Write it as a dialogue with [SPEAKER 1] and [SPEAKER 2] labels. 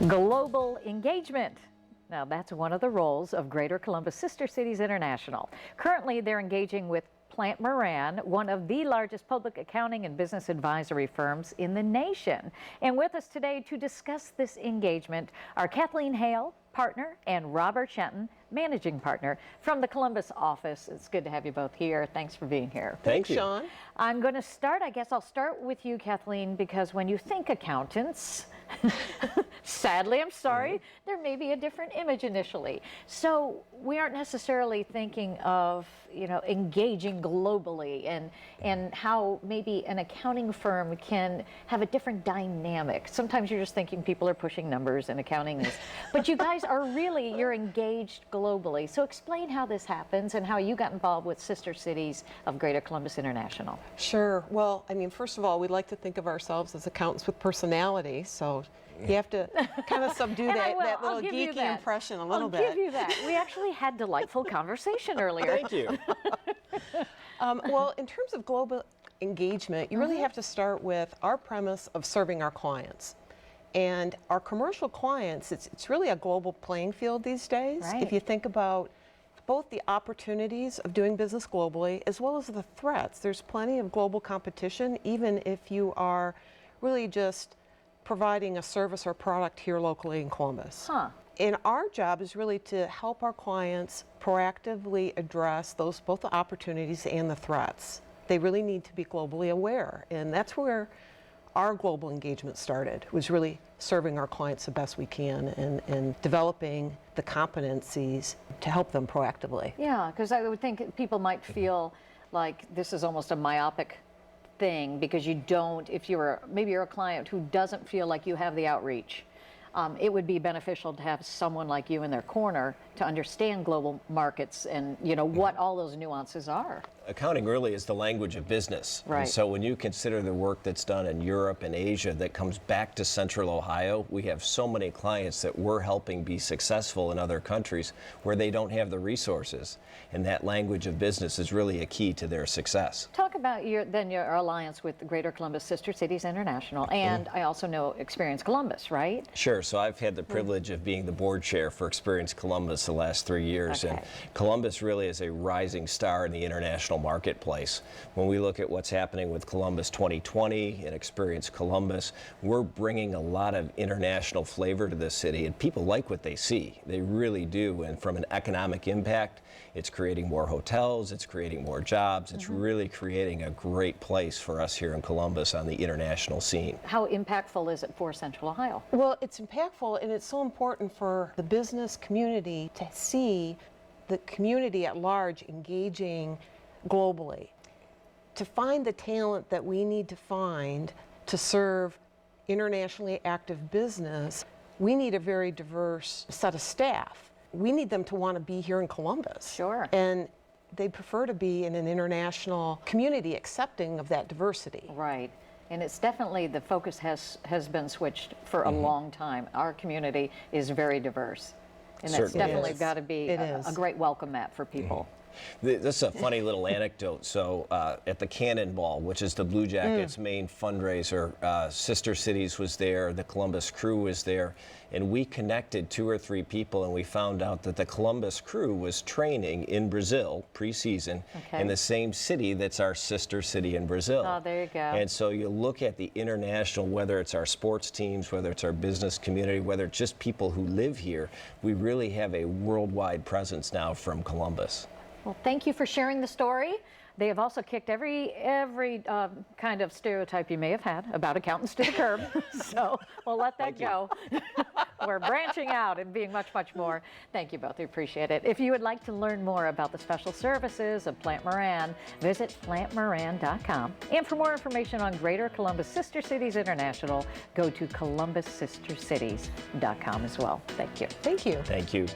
[SPEAKER 1] Global engagement. Now, that's one of the roles of Greater Columbus Sister Cities International. Currently, they're engaging with Plante Moran, one of the largest public accounting and business advisory firms in the nation. And with us today to discuss this engagement are Kathleen Hale, partner, and Robert Shenton, managing partner from the Columbus office. It's good to have you both here. Thanks for being here.
[SPEAKER 2] Thanks,
[SPEAKER 3] Sean.
[SPEAKER 1] I'm going to start, I guess I'll start with you, Kathleen, because when you think accountants, sadly, I'm sorry, there may be a different image initially. So we aren't necessarily thinking of, engaging globally and how maybe an accounting firm can have a different dynamic. Sometimes you're just thinking people are pushing numbers and accounting is, but you guys are really, you're engaged globally. So explain how this happens and how you got involved with Sister Cities of Greater Columbus International.
[SPEAKER 3] Sure. Well, first of all, we like to think of ourselves as accountants with personality, so you have to kind of subdue that little geeky impression a little bit.
[SPEAKER 1] I'll give you that. We actually had delightful conversation earlier.
[SPEAKER 2] Thank you.
[SPEAKER 3] Well, in terms of global engagement, you really have to start with our premise of serving our clients. And our commercial clients, it's really a global playing field these days.
[SPEAKER 1] Right.
[SPEAKER 3] If you think about both the opportunities of doing business globally as well as the threats. There's plenty of global competition, even if you are really just providing a service or product here locally in Columbus. And our job is really to help our clients proactively address both the opportunities and the threats. They really need to be globally aware, and that's where our global engagement started, was really serving our clients the best we can and developing the competencies to help them proactively.
[SPEAKER 1] Yeah, because I would think people might feel like this is almost a myopic thing because you don't, maybe you're a client who doesn't feel like you have the outreach. It would be beneficial to have someone like you in their corner to understand global markets and what all those nuances are.
[SPEAKER 2] Accounting really is the language of business.
[SPEAKER 1] Right.
[SPEAKER 2] And so when you consider the work that's done in Europe and Asia that comes back to Central Ohio, we have so many clients that we're helping be successful in other countries where they don't have the resources. And that language of business is really a key to their success.
[SPEAKER 1] Talk about your alliance with the Greater Columbus Sister Cities International, and I also know Experience Columbus, right?
[SPEAKER 2] Sure. So I've had the privilege of being the board chair for Experience Columbus the last 3 years.
[SPEAKER 1] Okay.
[SPEAKER 2] And Columbus really is a rising star in the international marketplace. When we look at what's happening with Columbus 2020 and Experience Columbus, we're bringing a lot of international flavor to this city, and people like what they see. They really do. And from an economic impact, it's creating more hotels, it's creating more jobs, it's really creating a great place for us here in Columbus on the international scene.
[SPEAKER 1] How impactful is it for Central Ohio?
[SPEAKER 3] Well, it's impactful, and it's so important for the business community to see the community at large engaging globally, to find the talent that we need to find to serve internationally active business. We need a very diverse set of staff. We need them to want to be here in Columbus.
[SPEAKER 1] Sure.
[SPEAKER 3] And they prefer to be in an international community accepting of that diversity.
[SPEAKER 1] Right. And it's definitely, the focus has been switched for a long time. Our community is very diverse. And that's
[SPEAKER 2] Certainly
[SPEAKER 1] definitely
[SPEAKER 2] is.
[SPEAKER 1] got to be a great welcome mat for people.
[SPEAKER 2] This is a funny little anecdote. So at the Cannonball, which is the Blue Jackets' main fundraiser, Sister Cities was there, the Columbus crew was there, and we connected 2 or 3 people, and we found out that the Columbus crew was training in Brazil pre-season in the same city that's our sister city in Brazil.
[SPEAKER 1] Oh, there you go.
[SPEAKER 2] And so you look at the international, whether it's our sports teams, whether it's our business community, whether it's just people who live here, we really have a worldwide presence now from Columbus.
[SPEAKER 1] Well, thank you for sharing the story. They have also kicked every kind of stereotype you may have had about accountants to the curb. So we'll let that go. We're branching out and being much, much more. Thank you both. We appreciate it. If you would like to learn more about the special services of Plante Moran, visit plantemoran.com. And for more information on Greater Columbus Sister Cities International, go to columbussistercities.com as well. Thank you.
[SPEAKER 3] Thank you.
[SPEAKER 2] Thank you.